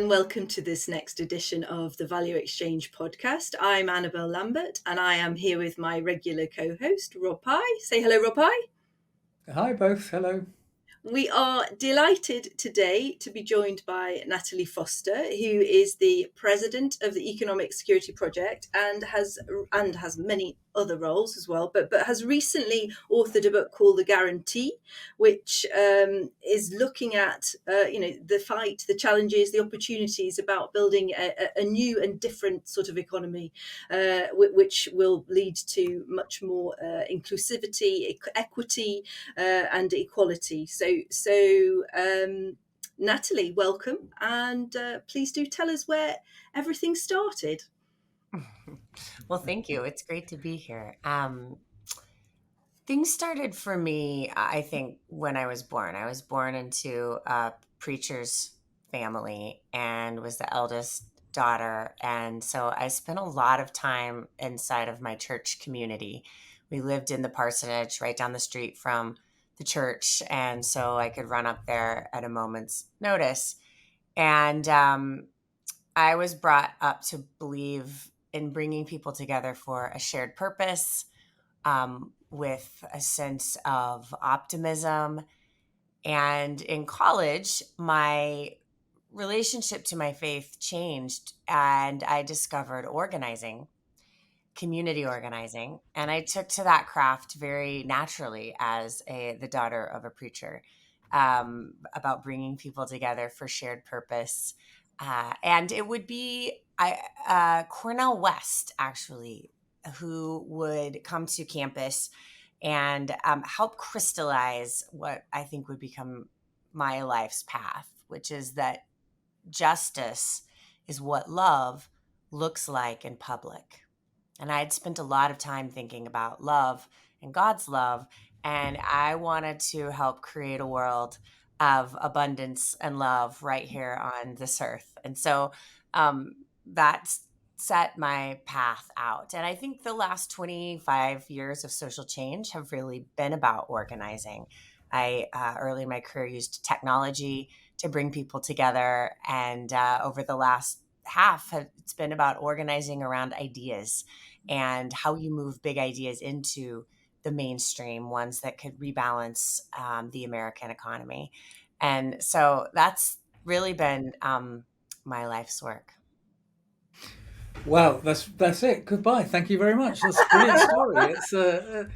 and welcome to this next edition of the Value Exchange podcast. I'm Annabelle Lambert, and I am here with my regular co-host, Rob Pye. Say hello, Rob Pye. Hi, both. Hello. We are delighted today to be joined by Natalie Foster, who is the president of the Economic Security Project and has many other roles as well, but has recently authored a book called The Guarantee, which is looking at the fight, the challenges, the opportunities about building a new and different sort of economy, which will lead to much more inclusivity, equity, and equality. So Natalie, welcome, and please do tell us where everything started. Well, thank you. It's great to be here. Things started for me, I think, when I was born. I was born into a preacher's family and was the eldest daughter. And so I spent a lot of time inside of my church community. We lived in the parsonage right down the street from the church. And so I could run up there at a moment's notice. And I was brought up to believe in bringing people together for a shared purpose, with a sense of optimism. And in college, my relationship to my faith changed, and I discovered organizing, community organizing, and I took to that craft very naturally as the daughter of a preacher, about bringing people together for shared purpose. And it would be Cornell West, actually, who would come to campus and help crystallize what I think would become my life's path, which is that justice is what love looks like in public. And I had spent a lot of time thinking about love and God's love, and I wanted to help create a world of abundance and love right here on this earth. And so that set my path out. And I think the last 25 years of social change have really been about organizing. I early in my career used technology to bring people together, and over the last half, it's been about organizing around ideas and how you move big ideas into the mainstream, ones that could rebalance the American economy. And so that's really been my life's work. Wow, that's it. Goodbye. Thank you very much. That's a brilliant story.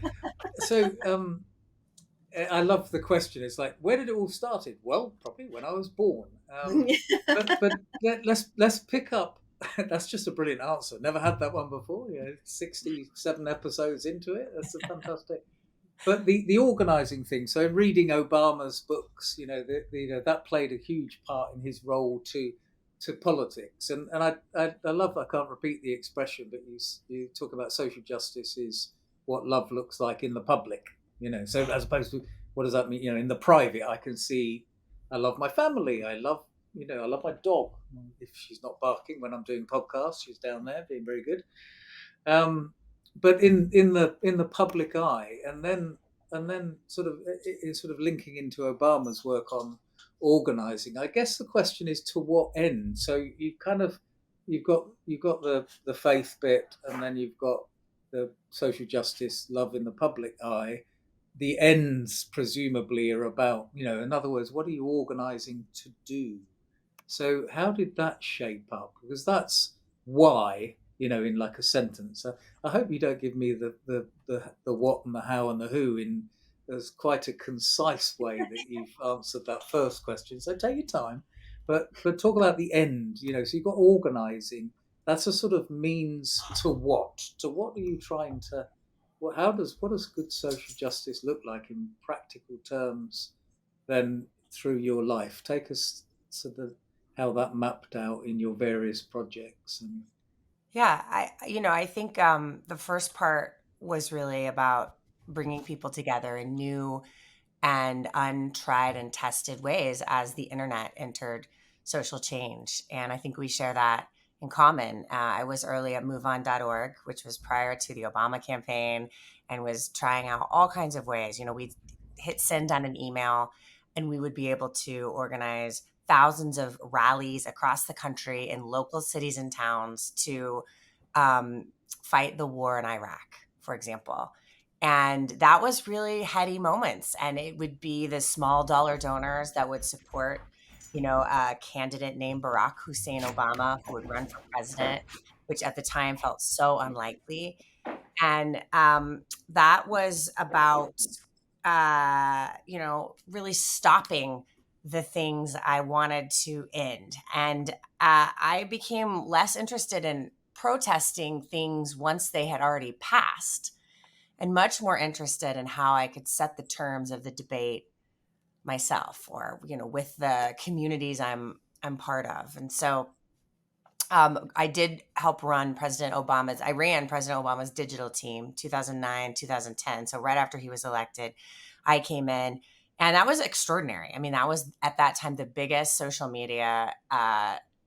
I love the question. It's like, where did it all started? Well, probably when I was born. But let's pick up. That's just a brilliant answer. Never had that one before. 67 episodes into it. That's a fantastic. But the organising thing. So reading Obama's books, that played a huge part in his role to politics. And I love. I can't repeat the expression, but you talk about social justice is what love looks like in the public. So as opposed to what does that mean? In the private, I can see I love my family. I love my dog. If she's not barking when I'm doing podcasts, she's down there being very good. But in the public eye, and then sort of linking into Obama's work on organizing. I guess the question is to what end? So you've got the faith bit, and then you've got the social justice, love in the public eye. The ends presumably are about, in other words, what are you organizing to do? So how did that shape up? Because that's why, in like a sentence. I hope you don't give me the what and the how and the who in as quite a concise way that you've answered that first question. So take your time, but talk about the end. So you've got organizing. That's a sort of means to what? To what are you trying to? What does good social justice look like in practical terms? Then through your life, take us to how that mapped out in your various projects. And Yeah, I think the first part was really about bringing people together in new and untried and tested ways as the internet entered social change. And I think we share that in common. I was early at moveon.org, which was prior to the Obama campaign, and was trying out all kinds of ways. We'd hit send on an email, and we would be able to organize thousands of rallies across the country in local cities and towns to fight the war in Iraq, for example. And that was really heady moments. And it would be the small dollar donors that would support, a candidate named Barack Hussein Obama, who would run for president, which at the time felt so unlikely. And that was about, really stopping the things I wanted to end. And I became less interested in protesting things once they had already passed, and much more interested in how I could set the terms of the debate myself, or with the communities I'm part of. And so I did help run I ran President Obama's digital team 2009, 2010. So right after he was elected, I came in, and that was extraordinary. I mean, that was at that time the biggest social media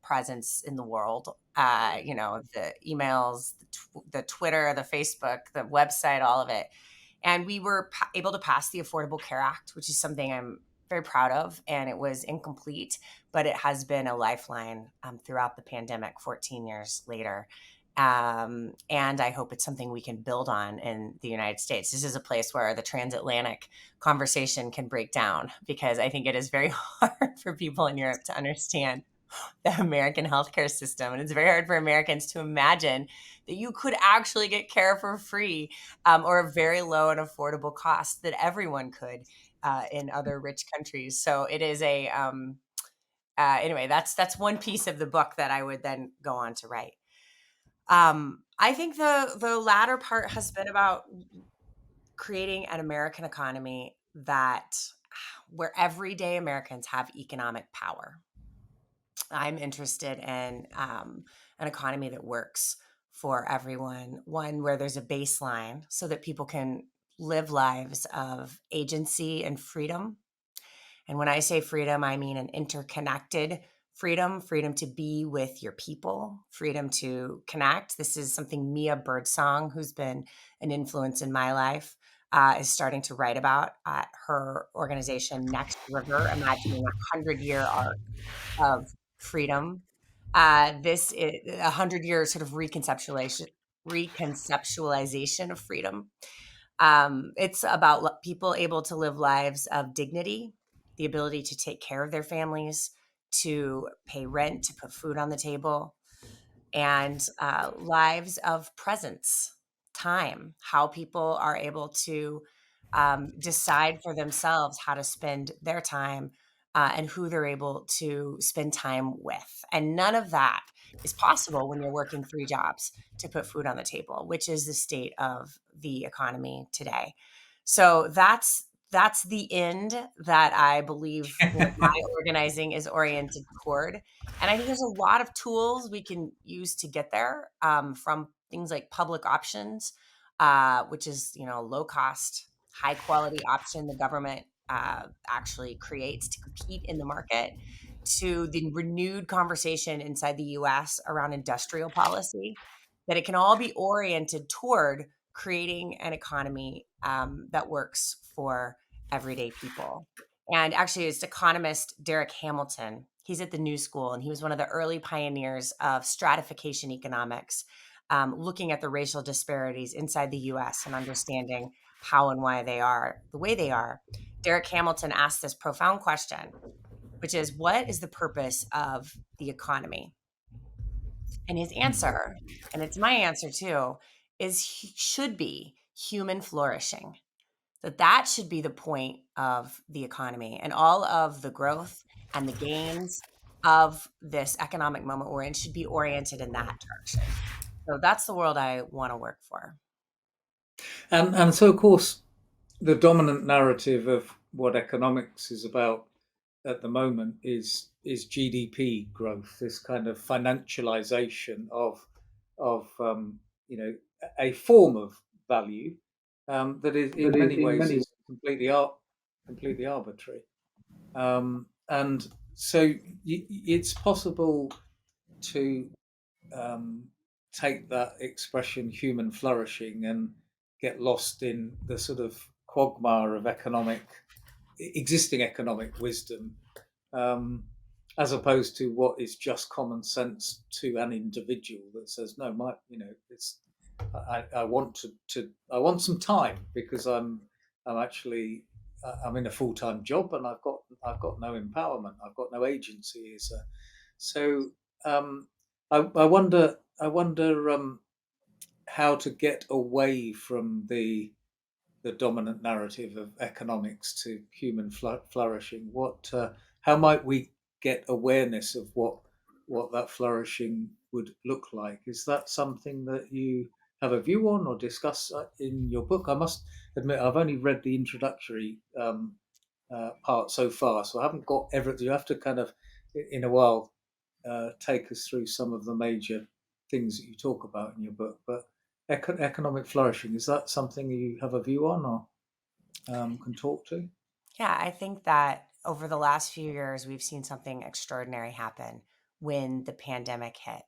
presence in the world. The emails, the Twitter, the Facebook, the website, all of it. And we were able to pass the Affordable Care Act, which is something I'm very proud of. And it was incomplete, but it has been a lifeline throughout the pandemic 14 years later. And I hope it's something we can build on in the United States. This is a place where the transatlantic conversation can break down, because I think it is very hard for people in Europe to understand the American healthcare system. And it's very hard for Americans to imagine that you could actually get care for free, or a very low and affordable cost that everyone could in other rich countries. So it is anyway, that's one piece of the book that I would then go on to write. I think the latter part has been about creating an American economy where everyday Americans have economic power. I'm interested in an economy that works for everyone, one where there's a baseline so that people can live lives of agency and freedom. And when I say freedom, I mean an interconnected freedom to be with your people, freedom to connect. This is something Mia Birdsong, who's been an influence in my life, is starting to write about at her organization, Next River, imagining a 100-year arc of freedom. This is a 100-year sort of reconceptualization of freedom. It's about people able to live lives of dignity, the ability to take care of their families, to pay rent, to put food on the table, and lives of presence, time, how people are able to decide for themselves how to spend their time, and who they're able to spend time with. And none of that is possible when you're working 3 jobs to put food on the table, which is the state of the economy today. So that's the end that I believe my organizing is oriented toward. And I think there's a lot of tools we can use to get there, from things like public options, which is, low cost, high quality option the government actually creates to compete in the market, to the renewed conversation inside the US around industrial policy, that it can all be oriented toward creating an economy that works for everyday people. And actually, it's economist Derek Hamilton. He's at the New School, and he was one of the early pioneers of stratification economics, looking at the racial disparities inside the US and understanding how and why they are the way they are. Derek Hamilton asked this profound question, which is, what is the purpose of the economy? And his answer, and it's my answer too, should be human flourishing. That should be the point of the economy, and all of the growth and the gains of this economic moment we're in should be oriented in that direction. So that's the world I want to work for. And so, of course, the dominant narrative of what economics is about at the moment is GDP growth, this kind of financialization of a form of value that is in many ways is completely arbitrary. And so it's possible to take that expression human flourishing and get lost in the sort of quagmire of existing economic wisdom, as opposed to what is just common sense to an individual that says, no, it's I want I want some time because I'm actually I'm in a full time job and I've got no empowerment, I've got no agency. So um, I wonder how to get away from the dominant narrative of economics to human flourishing. How might we get awareness of what that flourishing would look like? Is that something that you have a view on or discuss in your book? I must admit, I've only read the introductory part so far, so I haven't got everything. You have to kind of, in a while, take us through some of the major things that you talk about in your book. But economic flourishing, is that something you have a view on or can talk to? Yeah, I think that over the last few years, we've seen something extraordinary happen when the pandemic hit.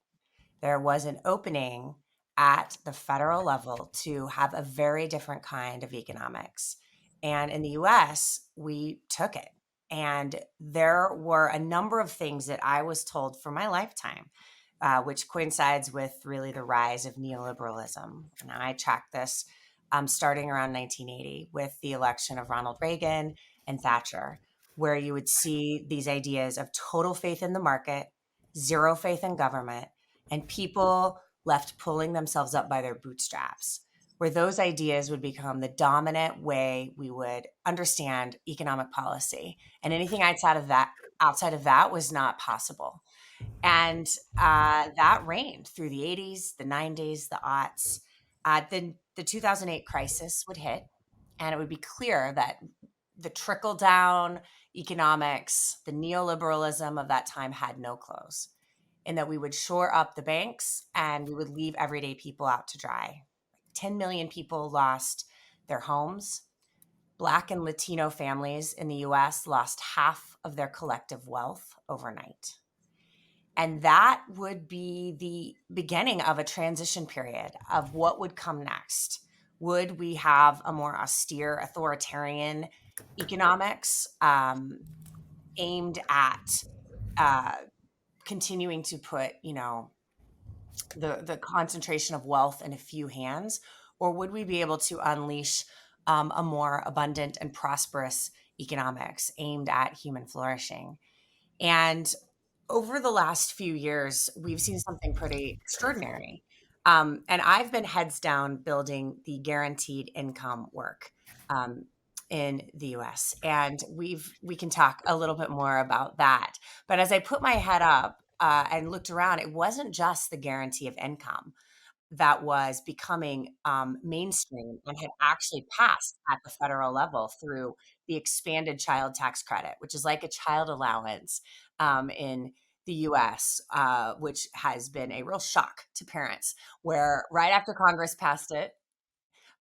There was an opening at the federal level to have a very different kind of economics. And in the US, we took it. And there were a number of things that I was told for my lifetime, which coincides with really the rise of neoliberalism. And I tracked this starting around 1980 with the election of Ronald Reagan and Thatcher, where you would see these ideas of total faith in the market, zero faith in government, and people left pulling themselves up by their bootstraps, where those ideas would become the dominant way we would understand economic policy. And anything outside of that was not possible. And that reigned through the 80s, the 90s, the aughts. Then the 2008 crisis would hit, and it would be clear that the trickle down economics, the neoliberalism of that time had no close, and that we would shore up the banks and we would leave everyday people out to dry. 10 million people lost their homes. Black and Latino families in the US lost half of their collective wealth overnight. And that would be the beginning of a transition period of what would come next. Would we have a more austere authoritarian economics aimed at continuing to put, the concentration of wealth in a few hands, or would we be able to unleash a more abundant and prosperous economics aimed at human flourishing? And over the last few years, we've seen something pretty extraordinary. And I've been heads down building the guaranteed income work in the US. And we can talk a little bit more about that. But as I put my head up and looked around, it wasn't just the guarantee of income that was becoming mainstream and had actually passed at the federal level through the expanded child tax credit, which is like a child allowance in the US, which has been a real shock to parents, where right after Congress passed it,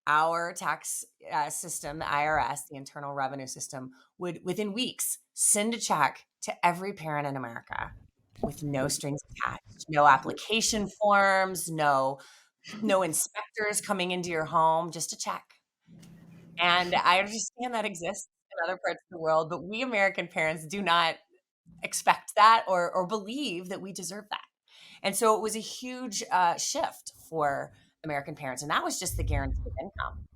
our tax system, the IRS, the Internal Revenue System, would within weeks send a check to every parent in America with no strings attached, no application forms, no inspectors coming into your home, just a check. And I understand that exists in other parts of the world, but we American parents do not expect that or believe that we deserve that. And so it was a huge shift for American parents. And that was just the guarantee of income.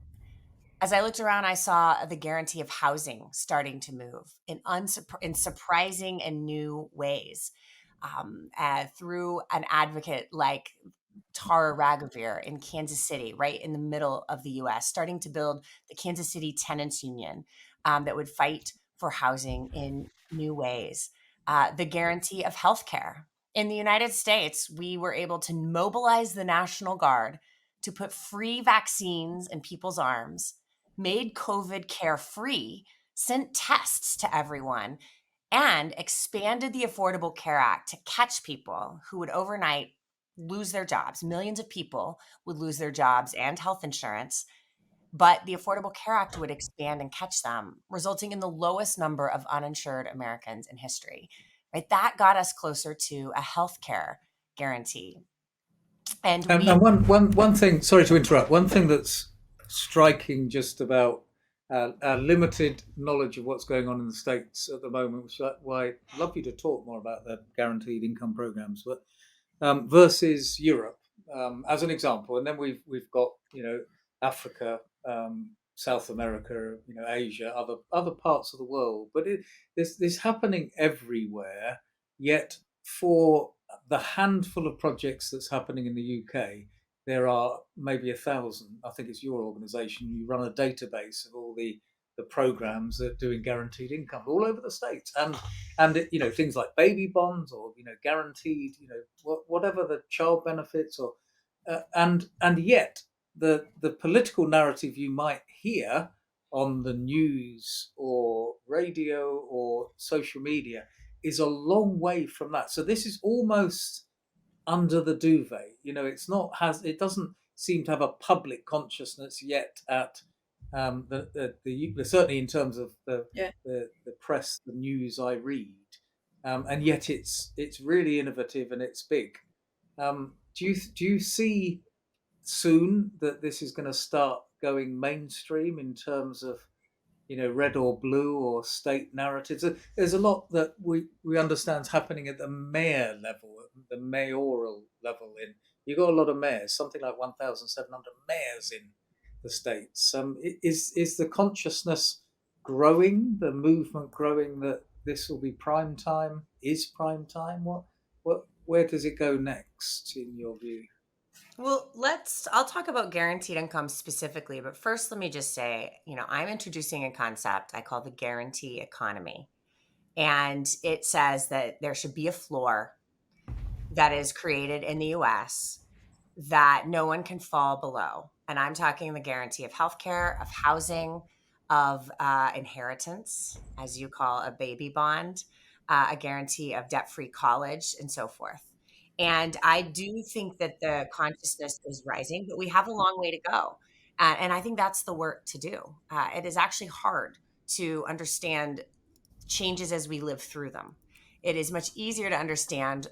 As I looked around, I saw the guarantee of housing starting to move in surprising and new ways through an advocate like Tara Raghavir in Kansas City, right in the middle of the US, starting to build the Kansas City Tenants Union that would fight for housing in new ways. The guarantee of healthcare. In the United States, we were able to mobilize the National Guard to put free vaccines in people's arms, made COVID care free, sent tests to everyone, and expanded the Affordable Care Act to catch people who would overnight lose their jobs. Millions of people would lose their jobs and health insurance, but the Affordable Care Act would expand and catch them, resulting in the lowest number of uninsured Americans in history. Right? That got us closer to a health care guarantee. And one thing, sorry to interrupt, one thing that's striking just about our limited knowledge of what's going on in the States at the moment, which is why I'd love you to talk more about the guaranteed income programs, but versus Europe as an example, and then we've got Africa, South America, Asia, other parts of the world, but this happening everywhere. Yet for the handful of projects that's happening in the UK, there are maybe 1,000. I think it's your organisation. You run a database of all the programs that are doing guaranteed income all over the states, and things like baby bonds, or guaranteed, whatever the child benefits, or and yet the political narrative you might hear on the news or radio or social media is a long way from that. So this is almost under the duvet. It doesn't seem to have a public consciousness yet at certainly in terms of Yeah. the press, the news I read, and yet it's really innovative and it's big. Do you see soon that this is going to start going mainstream in terms of red or blue or state narratives? There's a lot that we understand is happening at the mayor level, the mayoral level. You got a lot of mayors, something like 1,700 mayors in the states. Is the consciousness growing, the movement growing, that this will be prime time? Is prime time? Where does it go next, in your view? Well, I'll talk about guaranteed income specifically, but first let me just say, I'm introducing a concept I call the guarantee economy. And it says that there should be a floor that is created in the US that no one can fall below. And I'm talking the guarantee of healthcare, of housing, of inheritance, as you call a baby bond, a guarantee of debt free college, and so forth. And I do think that the consciousness is rising, but we have a long way to go. And I think that's the work to do. It is actually hard to understand changes as we live through them. It is much easier to understand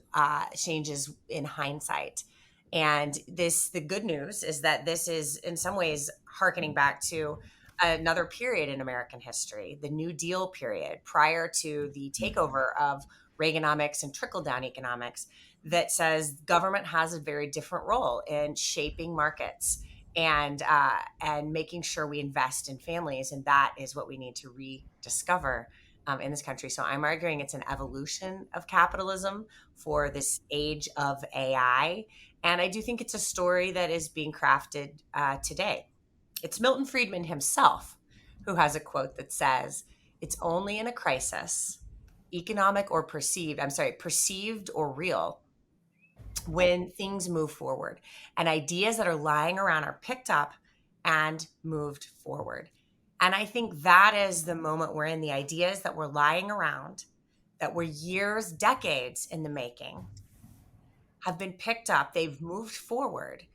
changes in hindsight. And the good news is that this is in some ways harkening back to another period in American history, the New Deal period, prior to the takeover of Reaganomics and trickle down economics, that says government has a very different role in shaping markets and making sure we invest in families. And that is what we need to rediscover in this country. So I'm arguing it's an evolution of capitalism for this age of AI. And I do think it's a story that is being crafted today. It's Milton Friedman himself who has a quote that says, "It's only in a crisis, economic or perceived or real, when things move forward and ideas that are lying around are picked up and moved forward." And I think that is the moment we're in. The ideas that were lying around, that were years, decades in the making, have been picked up, they've moved forward.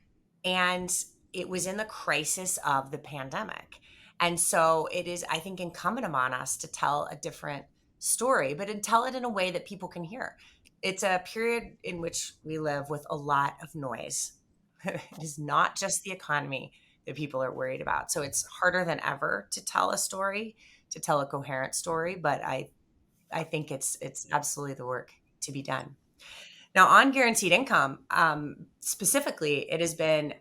And it was in the crisis of the pandemic. And so it is, I think, incumbent upon us to tell a different story, but to tell it in a way that people can hear. It's a period in which we live with a lot of noise. It is not just the economy that people are worried about. So it's harder than ever to tell a story, to tell a coherent story, but I think it's absolutely the work to be done. Now, on guaranteed income, specifically, it has been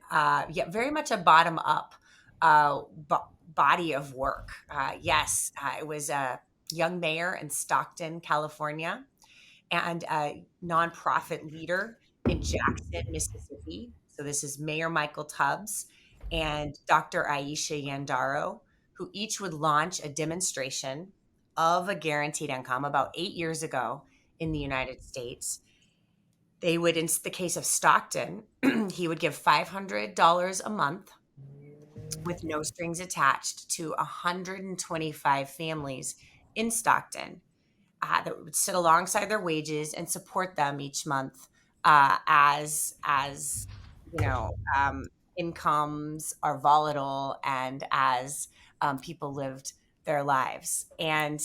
very much a bottom up body of work. Yes, it was a young mayor in Stockton, California, and a nonprofit leader in Jackson, Mississippi. So this is Mayor Michael Tubbs and Dr. Aisha Yandaro, who each would launch a demonstration of a guaranteed income about 8 years ago in the United States. They would, in the case of Stockton, he would give $500 a month with no strings attached to 125 families in Stockton that would sit alongside their wages and support them each month as incomes are volatile and as people lived their lives. And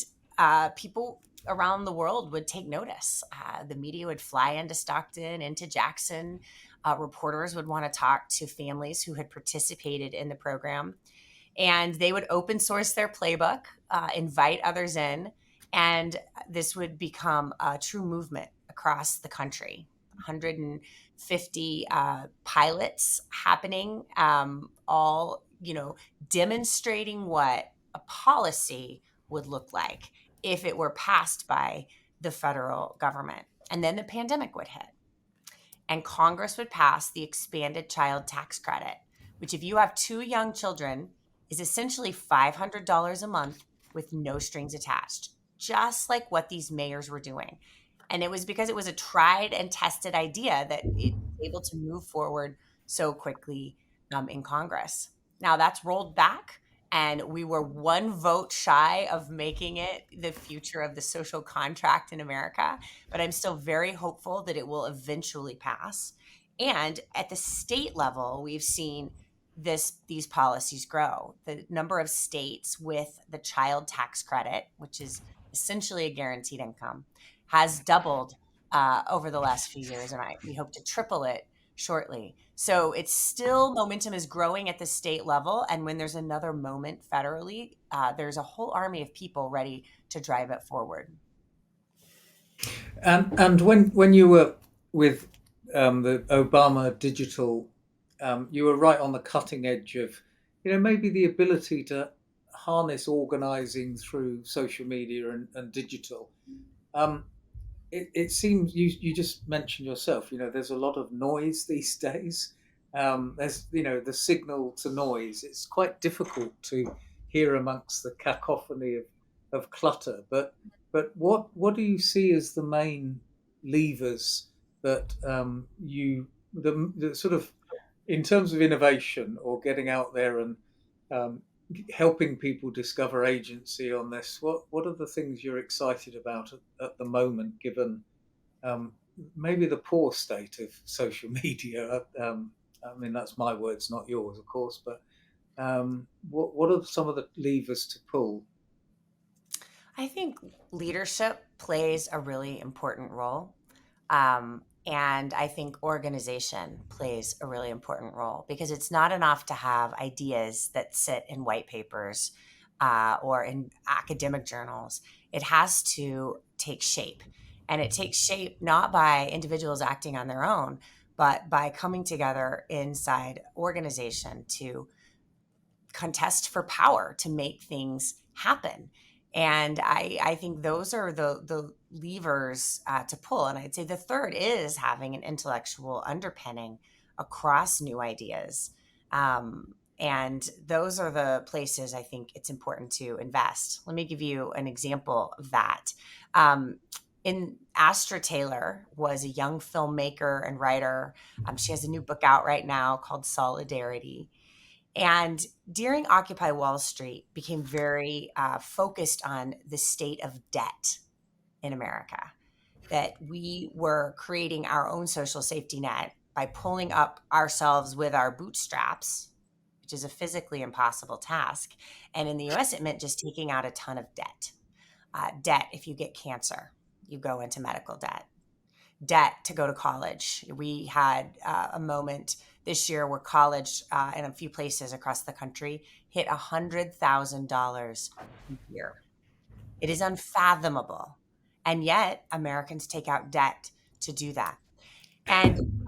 people around the world would take notice. The media would fly into Stockton, into Jackson. Reporters would want to talk to families who had participated in the program. And they would open source their playbook, invite others in, and this would become a true movement across the country. 150 pilots happening, all, demonstrating what a policy would look like if it were passed by the federal government. And then the pandemic would hit, and Congress would pass the expanded child tax credit, which, if you have two young children, is essentially $500 a month with no strings attached, just like what these mayors were doing. And it was because it was a tried and tested idea that it was able to move forward so quickly in Congress. Now that's rolled back, and we were one vote shy of making it the future of the social contract in America, but I'm still very hopeful that it will eventually pass. And at the state level, we've seen these policies grow. The number of states with the child tax credit, which is essentially a guaranteed income, has doubled over the last few years, and we hope to triple it shortly. So it's still, momentum is growing at the state level, and when there's another moment federally, there's a whole army of people ready to drive it forward. And when you were with the Obama digital, you were right on the cutting edge of, maybe the ability to harness organizing through social media and digital. It seems you just mentioned yourself, there's a lot of noise these days. There's, the signal to noise. It's quite difficult to hear amongst the cacophony of clutter. But what do you see as the main levers that the sort of, in terms of innovation or getting out there and helping people discover agency on this? What are the things you're excited about at the moment, given maybe the poor state of social media? I mean, that's my words, not yours, of course. But what are some of the levers to pull? I think leadership plays a really important role. And I think organization plays a really important role, because it's not enough to have ideas that sit in white papers or in academic journals. It has to take shape. And it takes shape not by individuals acting on their own, but by coming together inside organization to contest for power to make things happen. And I think those are the levers to pull. And I'd say the third is having an intellectual underpinning across new ideas. And those are the places I think it's important to invest. Let me give you an example of that. Astra Taylor was a young filmmaker and writer. She has a new book out right now called Solidarity. And during Occupy Wall Street became very focused on the state of debt in America, that we were creating our own social safety net by pulling up ourselves with our bootstraps, which is a physically impossible task. And in the US, it meant just taking out a ton of debt. Debt, if you get cancer, you go into medical debt. Debt to go to college. We had a moment this year where college in a few places across the country hit $100,000 a year. It is unfathomable. And yet Americans take out debt to do that. And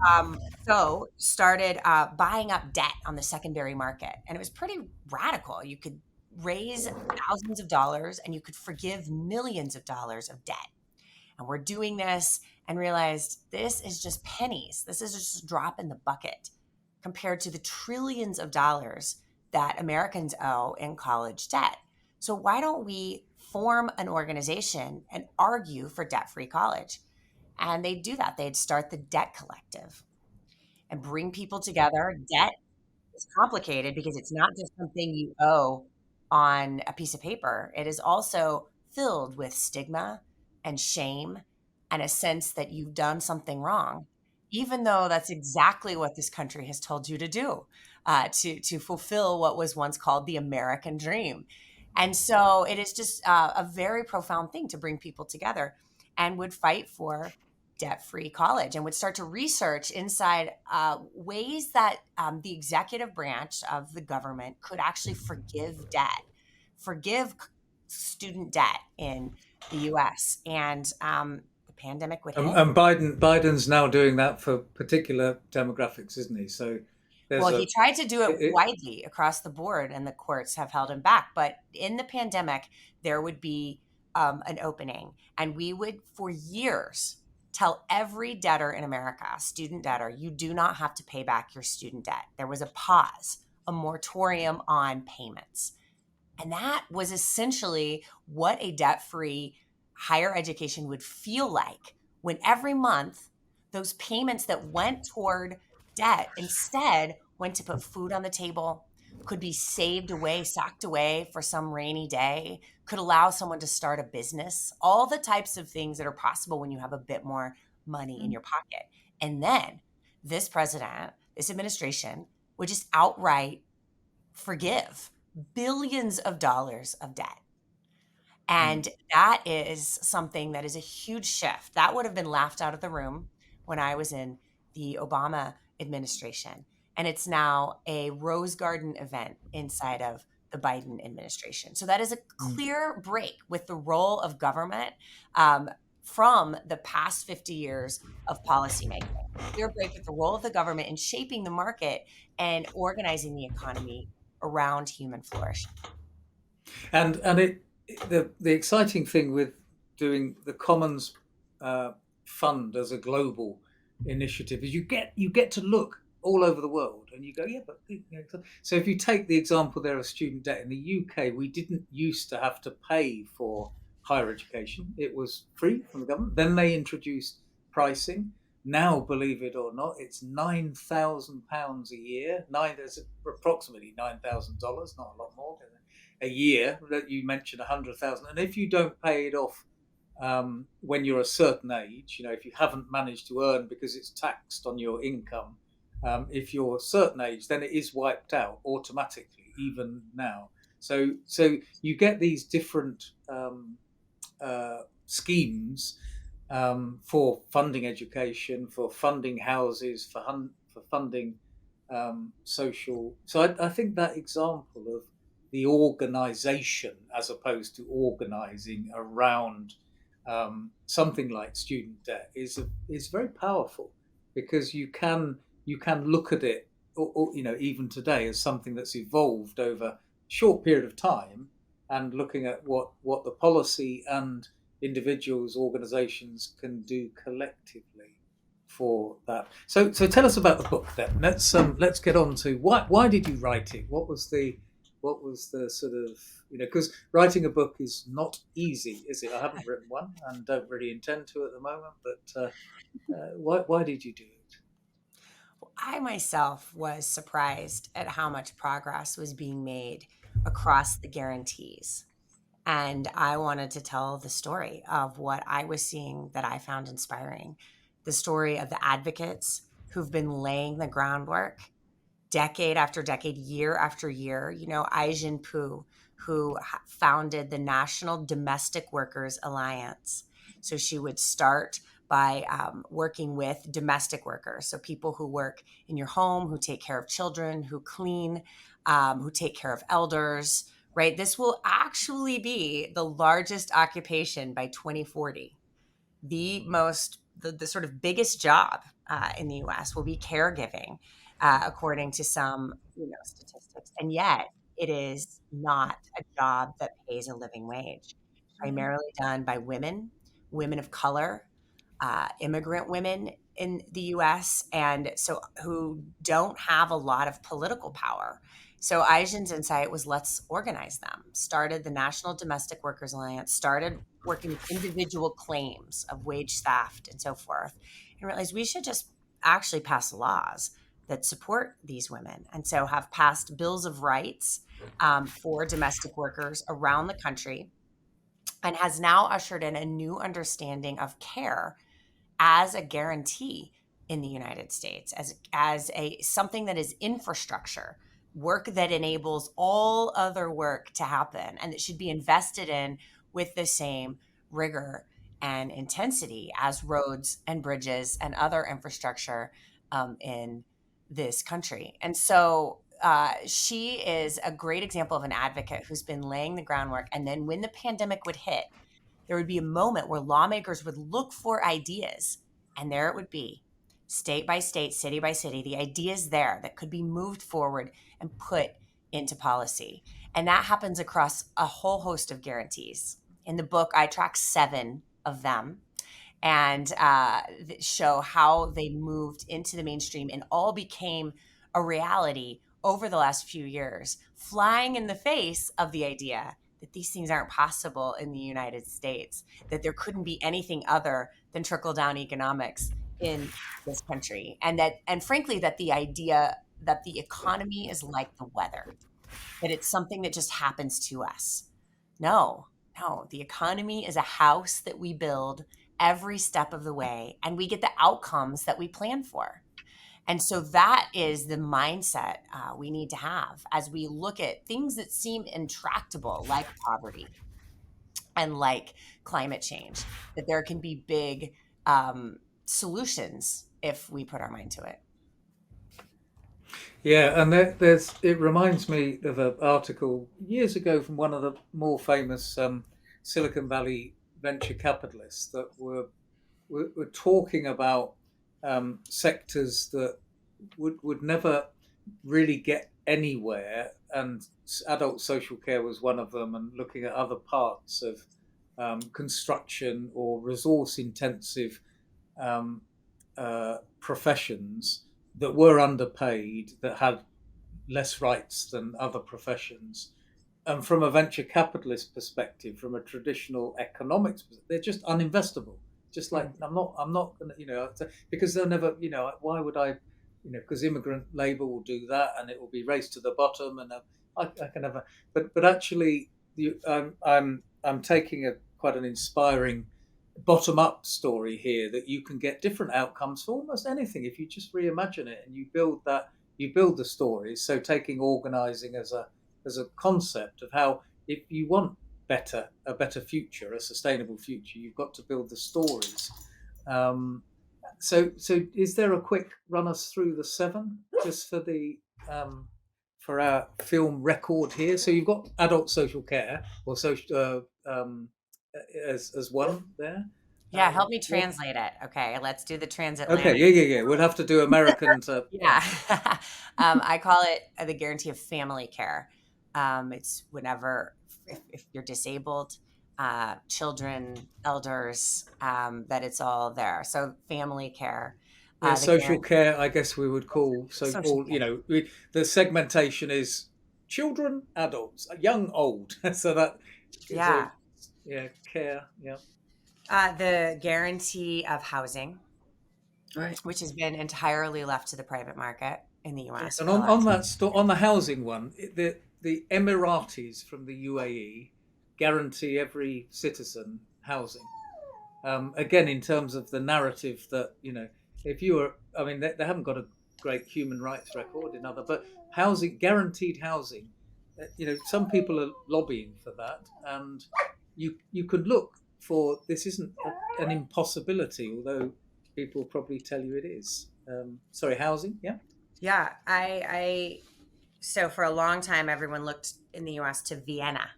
so started buying up debt on the secondary market. And it was pretty radical. You could raise thousands of dollars and you could forgive millions of dollars of debt. And we're doing this and realized this is just pennies. This is just a drop in the bucket compared to the trillions of dollars that Americans owe in college debt. So why don't we form an organization and argue for debt-free college? And they'd do that. They'd start the Debt Collective and bring people together. Debt is complicated because it's not just something you owe on a piece of paper. It is also filled with stigma and shame and a sense that you've done something wrong, even though that's exactly what this country has told you to do, to fulfill what was once called the American dream. And so it is just a very profound thing to bring people together, and would fight for debt-free college and would start to research inside ways that the executive branch of the government could actually forgive student debt in the US. And the pandemic would hit. And Biden's now doing that for particular demographics, isn't he? So there's Well, a he tried to do it it, widely across the board, and the courts have held him back. But in the pandemic, there would be an opening, and we would, for years, tell every debtor in America, student debtor, you do not have to pay back your student debt. There was a pause, a moratorium on payments. And that was essentially what a debt-free higher education would feel like when every month those payments that went toward debt instead went to put food on the table, could be saved away, socked away for some rainy day, could allow someone to start a business, all the types of things that are possible when you have a bit more money in your pocket. And then this president, this administration would just outright forgive billions of dollars of debt. And that is something that is a huge shift. That would have been laughed out of the room when I was in the Obama administration. And it's now a Rose Garden event inside of the Biden administration. So that is a clear break with the role of government from the past 50 years of policymaking. Clear break with the role of the government in shaping the market and organizing the economy around human flourishing. and the exciting thing with doing the Commons Fund as a global initiative is you get to look all over the world and you go, yeah, but so if you take the example there of student debt in the UK, we didn't used to have to pay for higher education. It was free from the government. Then they introduced pricing. Now, believe it or not, it's £9,000 a year. There's approximately $9,000, not a lot more, a year. That you mentioned 100,000, and if you don't pay it off when you're a certain age, if you haven't managed to earn because it's taxed on your income, if you're a certain age, then it is wiped out automatically, even now. So you get these different schemes for funding education, for funding houses, for funding social. So I think that example of the organisation as opposed to organising around something like student debt is very powerful, because you can look at it, or, even today, as something that's evolved over a short period of time, and looking at what the policy and individuals, organisations can do collectively for that. So tell us about the book then. Let's get on to why did you write it? What was the sort of, because writing a book is not easy, is it? I haven't written one and don't really intend to at the moment, but why did you do it? I myself was surprised at how much progress was being made across the guarantees. And I wanted to tell the story of what I was seeing that I found inspiring. The story of the advocates who've been laying the groundwork decade after decade, year after year. Ai-jen Poo, who founded the National Domestic Workers Alliance. So she would start by working with domestic workers, so people who work in your home, who take care of children, who clean, who take care of elders, right? This will actually be the largest occupation by 2040. The sort of biggest job in the US will be caregiving, according to some statistics. And yet it is not a job that pays a living wage, primarily done by women of color, immigrant women in the US, and so who don't have a lot of political power. So Ai-jen's insight was, let's organize them. Started the National Domestic Workers Alliance, started working with individual claims of wage theft and so forth, and realized we should just actually pass laws that support these women. And so have passed bills of rights for domestic workers around the country, and has now ushered in a new understanding of care as a guarantee in the United States, as a something that is infrastructure, work that enables all other work to happen, and that should be invested in with the same rigor and intensity as roads and bridges and other infrastructure in this country. And so she is a great example of an advocate who's been laying the groundwork. And then when the pandemic would hit, there would be a moment where lawmakers would look for ideas, and there it would be, state by state, city by city, the ideas there that could be moved forward and put into policy. And that happens across a whole host of guarantees. In the book, I track 7 of them and show how they moved into the mainstream and all became a reality over the last few years, flying in the face of the idea that these things aren't possible in the United States, that there couldn't be anything other than trickle down economics in this country. And frankly, that the idea that the economy is like the weather, that it's something that just happens to us. No, no, the economy is a house that we build every step of the way, and we get the outcomes that we plan for. And so that is the mindset we need to have as we look at things that seem intractable, like poverty and like climate change, that there can be big solutions if we put our mind to it. Yeah, and it reminds me of an article years ago from one of the more famous Silicon Valley venture capitalists that were talking about sectors that would never really get anywhere, and adult social care was one of them, and looking at other parts of construction or resource intensive um, professions that were underpaid, that had less rights than other professions. And from a venture capitalist perspective, from a traditional economics, they're just uninvestable. Just like I'm not gonna, because they'll never, why would I, because immigrant labor will do that, and it will be race to the bottom, and I can never. But actually, I'm taking a quite an inspiring bottom up story here, that you can get different outcomes for almost anything if you just reimagine it and you build the stories. So taking organizing as a concept of how, if you want a better future, a sustainable future, you've got to build the stories. So is there a quick run us through the 7 just for the for our film record here? So you've got adult social care or social as one there. Yeah, help me translate it. Okay, let's do the transatlantic. Okay, yeah. We'll have to do American to. Yeah. I call it the guarantee of family care. It's whenever, if you're disabled, children, elders, that it's all there. So family care. Social care, I guess we would call. So Social all care. the segmentation is children, adults, young, old. So that Yeah. Care, yeah. The guarantee of housing, Right. which has been entirely left to the private market in the US. And on the housing one, the Emiratis from the UAE guarantee every citizen housing. Again, in terms of the narrative that, if you were, I mean, they haven't got a great human rights record in other, but housing, guaranteed housing, some people are lobbying for that, and you could look for, this isn't an impossibility, although people probably tell you it is. Sorry, housing, yeah. Yeah, so for a long time, everyone looked in the US to Vienna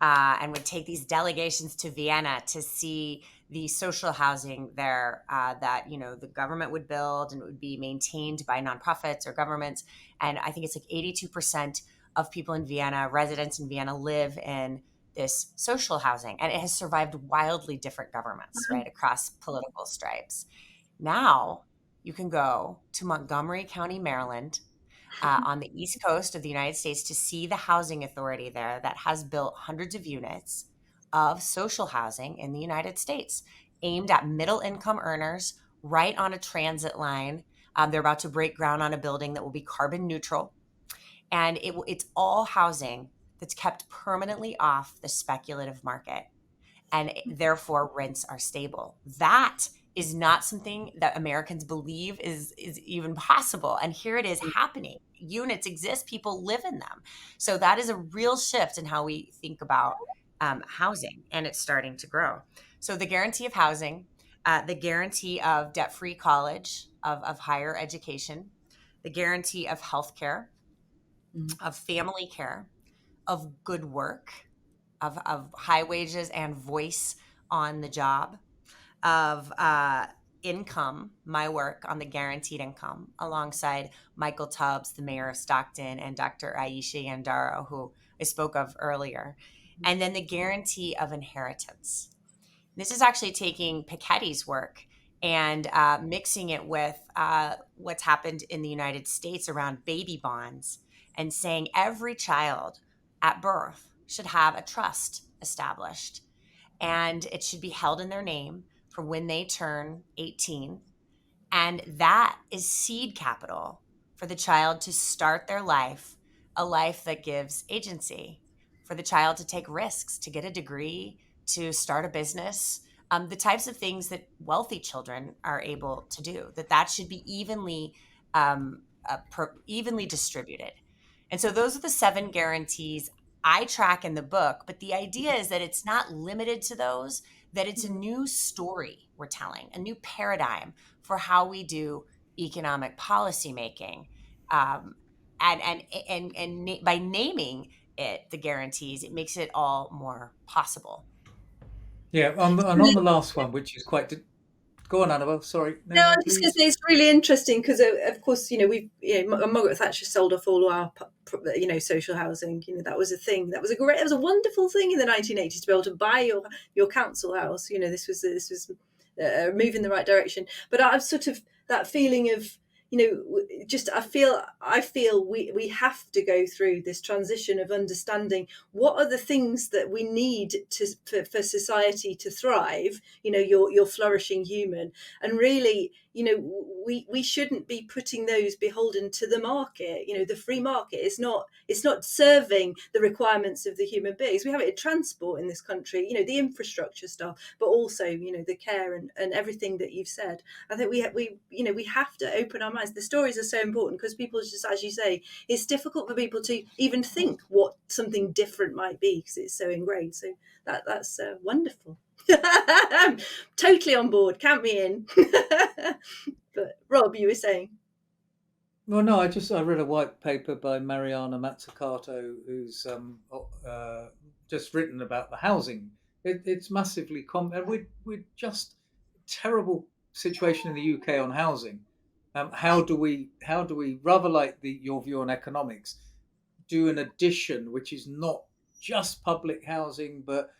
and would take these delegations to Vienna to see the social housing there that, the government would build, and it would be maintained by nonprofits or governments. And I think it's like 82% of people in Vienna, residents in Vienna, live in this social housing. And it has survived wildly different governments, right, across political stripes. Now you can go to Montgomery County, Maryland, on the East Coast of the United States, to see the housing authority there that has built hundreds of units of social housing in the United States, aimed at middle income earners, right on a transit line. They're about to break ground on a building that will be carbon neutral. And it's all housing that's kept permanently off the speculative market. And therefore rents are stable. That is not something that Americans believe is even possible. And here it is happening. Units exist, people live in them. So that is a real shift in how we think about housing, and it's starting to grow. So the guarantee of housing, the guarantee of debt-free college, of higher education, the guarantee of healthcare, of family care, of good work, of high wages and voice on the job, of income, my work on the guaranteed income, alongside Michael Tubbs, the mayor of Stockton, and Dr. Aisha Yandaro, who I spoke of earlier. And then the guarantee of inheritance. This is actually taking Piketty's work and mixing it with what's happened in the United States around baby bonds, and saying every child at birth should have a trust established, and it should be held in their name for when they turn 18. And that is seed capital for the child to start their life, a life that gives agency, for the child to take risks, to get a degree, to start a business, the types of things that wealthy children are able to do, that should be evenly distributed. And so those are the 7 guarantees I track in the book. But the idea is that it's not limited to those, that it's a new story we're telling, a new paradigm for how we do economic policy making. And by naming it the guarantees, it makes it all more possible. Yeah, on the last one, which is quite. Go on, Annabelle. Sorry, No, no, I'm just going to please. say it's really interesting because, of course, Margaret Thatcher sold off all our, social housing. That was a thing. That was it was a wonderful thing in the 1980s to be able to buy your council house. This was a move in the right direction. But I've sort of that feeling of, just I feel we have to go through this transition of understanding what are the things that we need for society to thrive. Your flourishing human, and really, we shouldn't be putting those beholden to the market. The free market is not serving the requirements of the human beings. We have it in transport in this country, the infrastructure stuff, but also the care and everything that you've said. I think we have to open our minds. The stories are so important because people, just as you say, it's difficult for people to even think what something different might be because it's so ingrained. So that's wonderful. I'm totally on board. Count me in. But Rob, you were saying. Well, no, I read a white paper by Mariana Mazzucato, who's just written about the housing. It's massively and we're just terrible situation in the UK on housing. How do we rather like your view on economics, do an addition which is not just public housing, but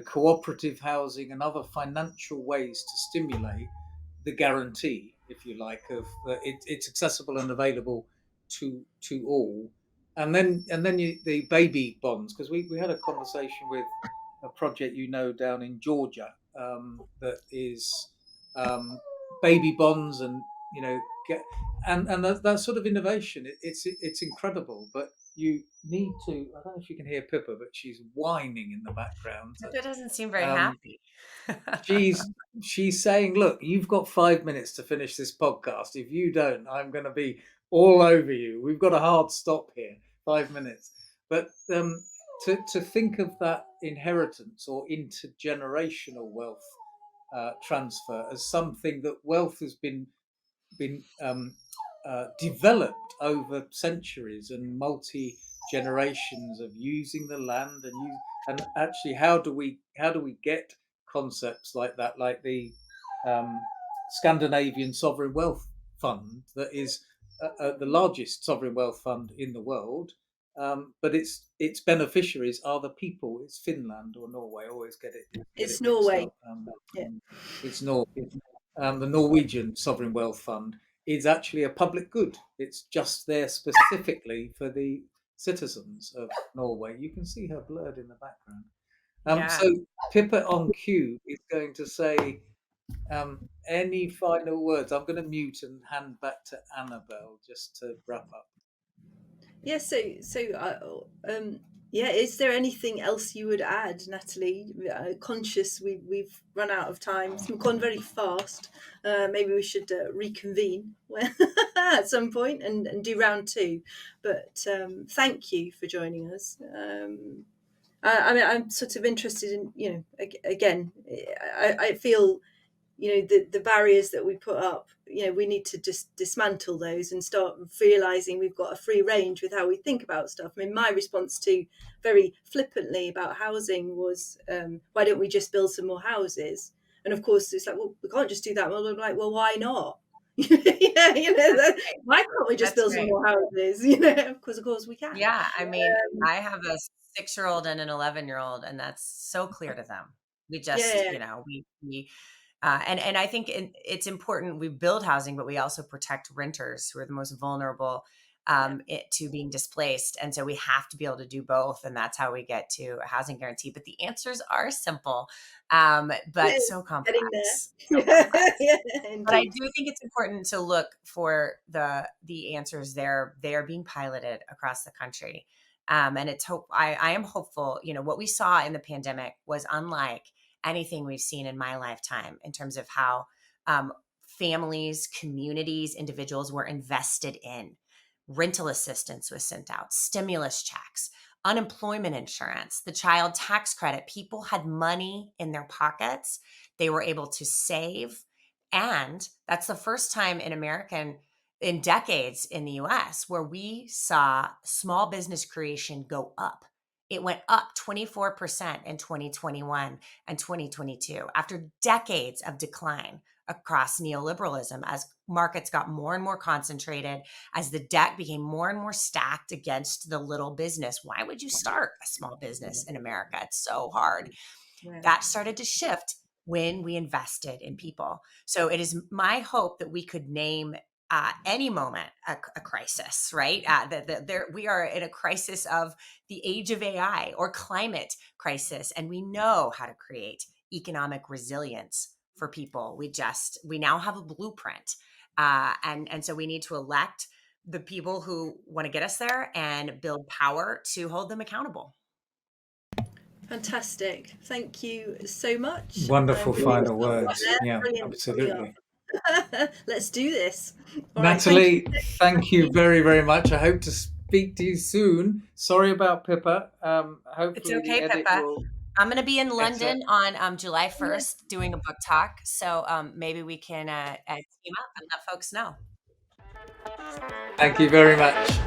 cooperative housing and other financial ways to stimulate the guarantee, if you like, of it's accessible and available to all, and then the baby bonds, because we had a conversation with a project down in Georgia, that is baby bonds, and get and that sort of innovation. It's incredible, but you need to. I don't know if you can hear Pippa, but she's whining in the background. That doesn't seem very Um, happy. she's saying, "Look, you've got 5 minutes to finish this podcast. If you don't, I'm going to be all over you. We've got a hard stop here. 5 minutes." But to think of that inheritance or intergenerational wealth transfer as something that wealth has been developed over centuries and multi generations of using the land, and actually how do we get concepts like that, like the um, Scandinavian sovereign wealth fund, that is the largest sovereign wealth fund in the world, but its beneficiaries are the people. It's Finland or Norway. I always get it It's mixed Norway. up. Yeah. It's Norway. The Norwegian sovereign wealth fund is actually a public good. It's just there specifically for the citizens of Norway. You can see her blurred in the background. Yeah. So Pippa on cue is going to say any final words. I'm going to mute and hand back to Annabelle just to wrap up. Yeah. Yeah. Is there anything else you would add, Natalie? Conscious we've run out of time. It's gone very fast. Maybe we should reconvene at some point and do round 2. But thank you for joining us. I mean, I'm sort of interested in, again, I feel, the barriers that we put up, we need to just dismantle those and start realizing we've got a free range with how we think about stuff. I mean, my response to very flippantly about housing was, why don't we just build some more houses? And of course, it's like, well, we can't just do that. Well, I'm like, well, why not? Why can't we just That's build some right. more houses? Because of course we can. Yeah, I mean, I have a 6-year-old and an 11-year-old, and that's so clear to them. We just, Yeah, we and I think it's important we build housing, but we also protect renters who are the most vulnerable yeah. to being displaced. And so we have to be able to do both. And that's how we get to a housing guarantee. But the answers are simple, but so Getting complex, so there. complex. Yeah, But I indeed. do think it's important to look for the answers there. They are being piloted across the country. And it's hope I am hopeful. What we saw in the pandemic was unlike anything we've seen in my lifetime in terms of how families, communities, individuals were invested in. Rental assistance was sent out, stimulus checks, unemployment insurance, the child tax credit. People had money in their pockets. They were able to save. And that's the first time in decades in the US where we saw small business creation go up. It went up 24% in 2021 and 2022 after decades of decline across neoliberalism as markets got more and more concentrated, as the deck became more and more stacked against the little business. Why would you start a small business in America? It's so hard. Yeah. That started to shift when we invested in people. So it is my hope that we could name any moment a crisis, right? We are in a crisis of the age of AI or climate crisis, and we know how to create economic resilience for people. We now have a blueprint, and so we need to elect the people who want to get us there and build power to hold them accountable. Fantastic. Thank you so much. Wonderful I'm really final words. Yeah, brilliant. absolutely. Let's do this. All right. Thank you. Natalie, thank you very, very much. I hope to speak to you soon. Sorry about Pippa. It's Hopefully the okay, edit Pippa. will I'm going to be in get it. London on July 1st doing a book talk. So maybe we can team up and let folks know. Thank you very much.